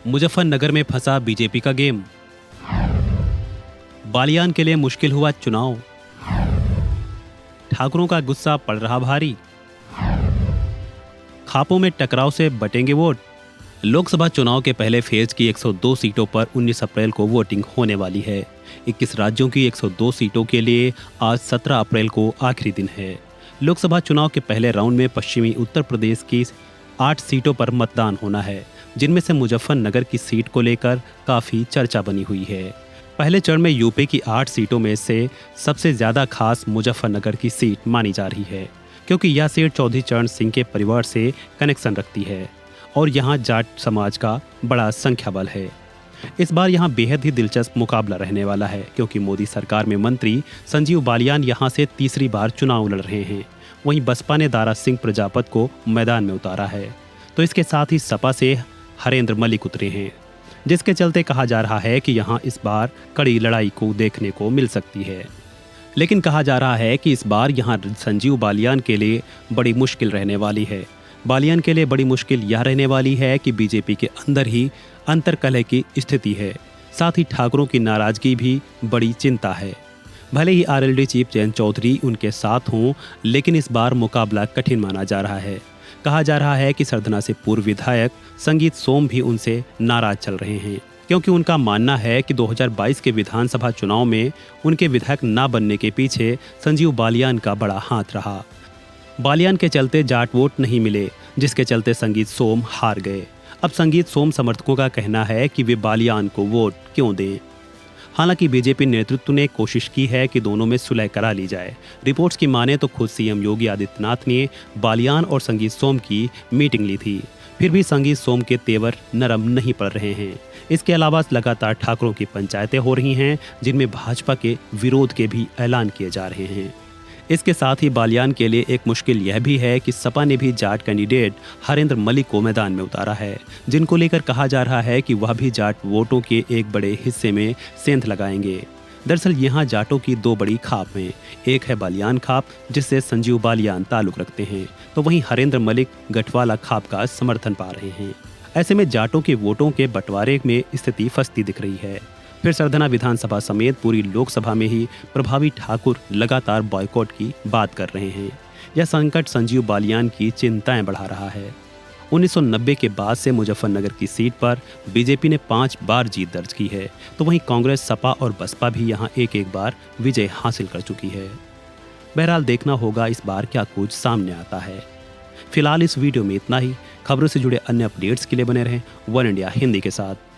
मुजफ्फरनगर में फंसा बीजेपी का गेम। बालियान के लिए मुश्किल हुआ चुनाव। ठाकुरों का गुस्सा पड़ रहा भारी। खापों में टकराव से बटेंगे वोट। लोकसभा चुनाव के पहले फेज की 102 सीटों पर 19 अप्रैल को वोटिंग होने वाली है। 21 राज्यों की 102 सीटों के लिए आज 17 अप्रैल को आखिरी दिन है। लोकसभा चुनाव के पहले राउंड में पश्चिमी उत्तर प्रदेश की 8 सीटों पर मतदान होना है, जिनमें से मुजफ्फरनगर की सीट को लेकर काफी चर्चा बनी हुई है। पहले चरण में यूपी की 8 सीटों में से सबसे ज्यादा खास मुजफ्फरनगर की सीट मानी जा रही है, क्योंकि यह सीट चौधरी चरण सिंह के परिवार से कनेक्शन रखती है और यहाँ जाट समाज का बड़ा संख्या बल है। इस बार यहाँ बेहद ही दिलचस्प मुकाबला रहने वाला है, क्योंकि मोदी सरकार में मंत्री संजीव बालियान यहाँ से तीसरी बार चुनाव लड़ रहे हैं। वहीं बसपा ने दारा सिंह प्रजापत को मैदान में उतारा है, तो इसके साथ ही सपा से हरेंद्र मलिक उतरे हैं, जिसके चलते कहा जा रहा है कि यहाँ इस बार कड़ी लड़ाई को देखने को मिल सकती है। लेकिन कहा जा रहा है कि इस बार यहाँ संजीव बालियान के लिए बड़ी मुश्किल रहने वाली है। बालियान के लिए बड़ी मुश्किल यह रहने वाली है कि बीजेपी के अंदर ही अंतर्कलह की स्थिति है। साथ ही ठाकुरों की नाराजगी भी बड़ी चिंता है। भले ही आरएलडी चीफ जयंत चौधरी उनके साथ हों, लेकिन इस बार मुकाबला कठिन माना जा रहा है। कहा जा रहा है कि सरधना से पूर्व विधायक संगीत सोम भी उनसे नाराज चल रहे हैं, क्योंकि उनका मानना है कि 2022 के विधानसभा चुनाव में उनके विधायक न बनने के पीछे संजीव बालियान का बड़ा हाथ रहा। बालियान के चलते जाट वोट नहीं मिले, जिसके चलते संगीत सोम हार गए। अब संगीत सोम समर्थकों का कहना है कि वे बालियान को वोट क्यों दें। हालांकि बीजेपी नेतृत्व ने कोशिश की है कि दोनों में सुलह करा ली जाए। रिपोर्ट्स की माने तो खुद सीएम योगी आदित्यनाथ ने बालियान और संगीत सोम की मीटिंग ली थी, फिर भी संगीत सोम के तेवर नरम नहीं पड़ रहे हैं। इसके अलावा लगातार ठाकुरों की पंचायतें हो रही हैं, जिनमें भाजपा के विरोध के भी ऐलान किए जा रहे हैं। इसके साथ ही बालियान के लिए एक मुश्किल यह भी है कि सपा ने भी जाट कैंडिडेट हरेंद्र मलिक को मैदान में उतारा है, जिनको लेकर कहा जा रहा है कि वह भी जाट वोटों के एक बड़े हिस्से में सेंध लगाएंगे। दरअसल यहाँ जाटों की 2 बड़ी खाप हैं। एक है बालियान खाप, जिससे संजीव बालियान ताल्लुक रखते हैं, तो वहीं हरेंद्र मलिक गठवाला खाप का समर्थन पा रहे हैं। ऐसे में जाटों के वोटों के बंटवारे में स्थिति फंसती दिख रही है। फिर सरधना विधानसभा समेत पूरी लोकसभा में ही प्रभावी ठाकुर लगातार बॉयकॉट की बात कर रहे हैं। यह संकट संजीव बालियान की चिंताएं बढ़ा रहा है। 1990 के बाद से मुजफ्फरनगर की सीट पर बीजेपी ने 5 बार जीत दर्ज की है, तो वहीं कांग्रेस, सपा और बसपा भी यहां एक बार विजय हासिल कर चुकी है। बहरहाल देखना होगा इस बार क्या कुछ सामने आता है। फिलहाल इस वीडियो में इतना ही। खबरों से जुड़े अन्य अपडेट्स के लिए बने रहें वन इंडिया हिंदी के साथ।